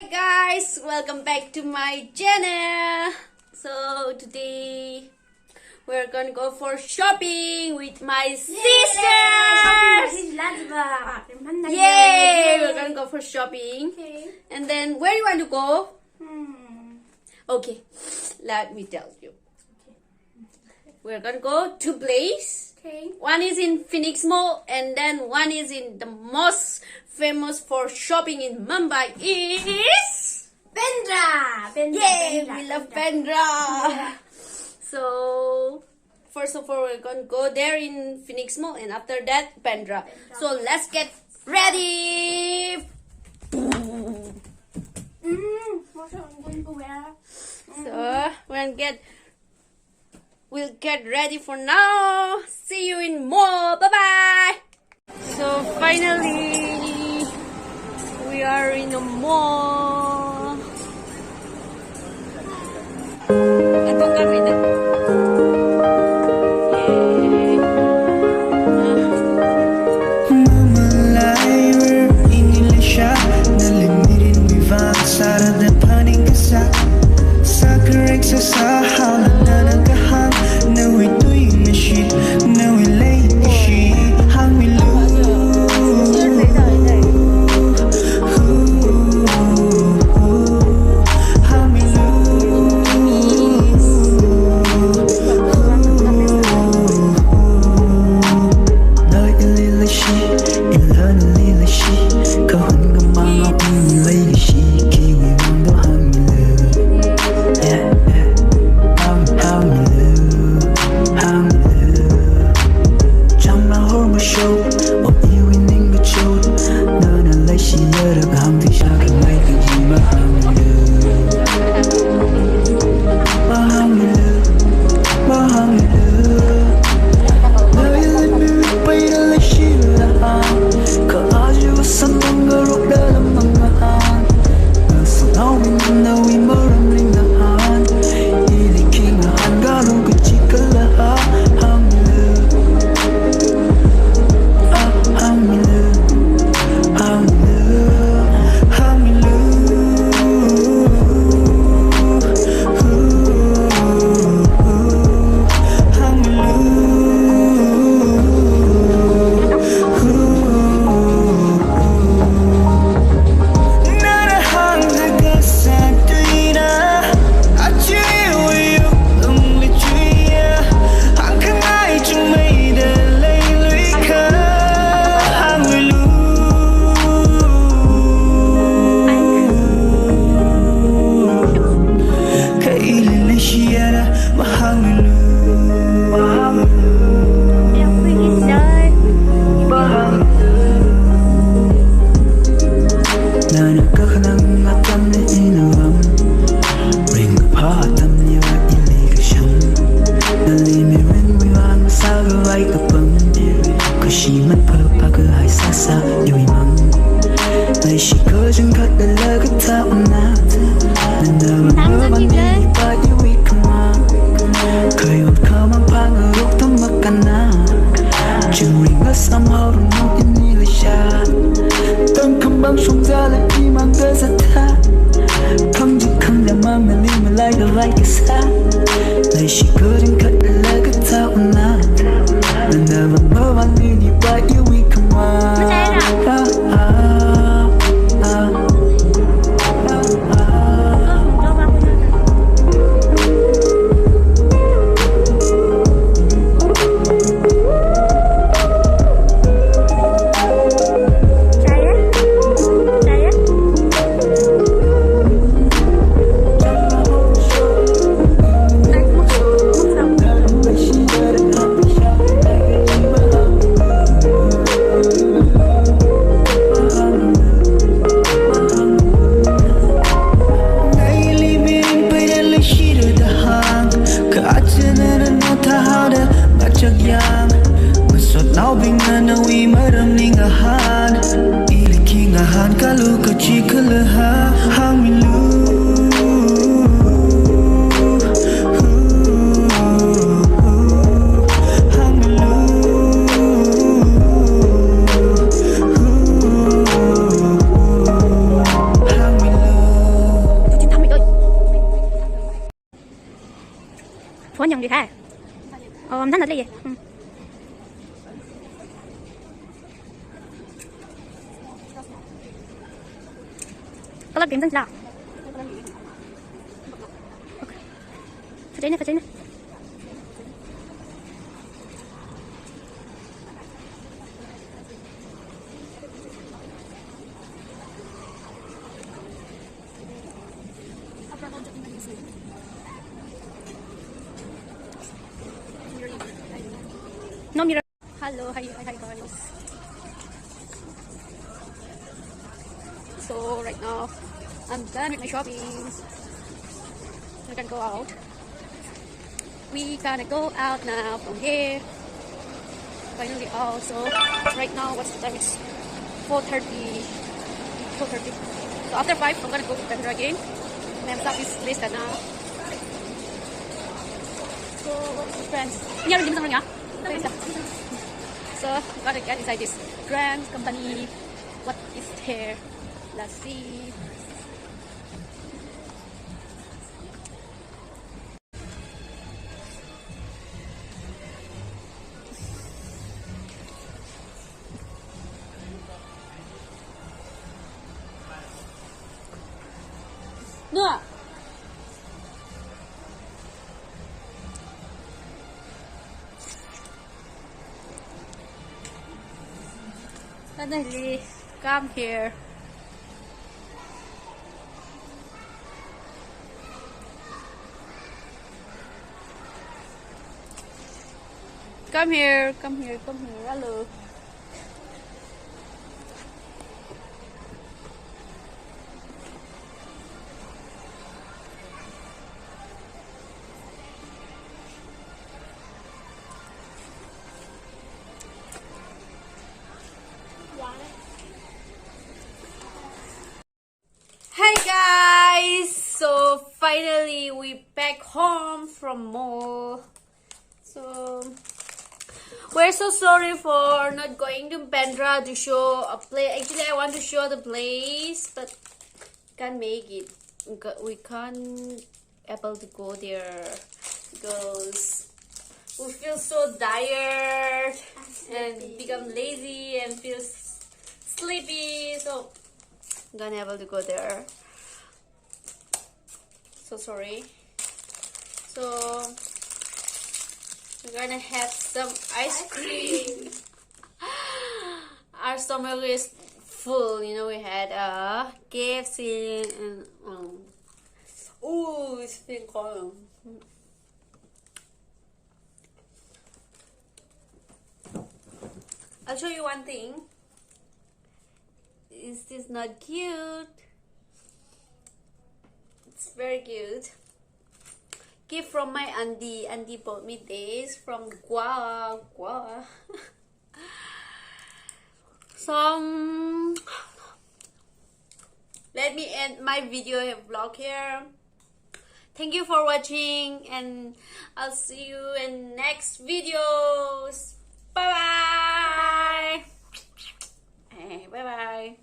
Hi guys, welcome back to my channel. So today we're gonna go for shopping with my sisters. Yay! We're gonna go for shopping. Okay. And then where you want to go? Okay, let me tell you. We're gonna go two places. Okay. One is in Phoenix Mall, and then one is in the most famous for shopping in Mumbai is Bandra. Yay! We love Bandra. So first of all, we're gonna go there in Phoenix Mall, and after that, Bandra. So let's get ready. So we'll get ready for now. See you in mall. Bye bye. So finally, we are in a mall. Itong kami na. gì ha? Âm thanh là gì? Có lớp điểm danh là. Phải trên này. No mirror. Hello, hi guys. So right now I'm done with my shopping. We're gonna go out. We gonna go out now from here. Finally out. So right now what's the time? It's 4:30. 4:30. So after 5 I'm gonna go to Tangkhul again. My stuff is listed now. So what's the friends? So I'm gonna get inside this grand company. What is there? Let's see. No. Finally, come here. Come here. Hello. Hi guys, so finally we back home from mall. So we're so sorry for not going to Bandra to show a place. Actually I want to show the place but can't make it. We can't able to go there because we feel so tired and become lazy and feel sleepy, so not able to go there. So sorry. So we're gonna have some ice cream. Our stomach is full, you know. We had a KFC and oh, it's been cold. I'll show you one thing. Is this not cute? It's very cute. Gift from my auntie. Auntie bought me this from Gua. So let me end my video vlog here. Thank you for watching and I'll see you in next videos. Bye bye. Hey, bye bye.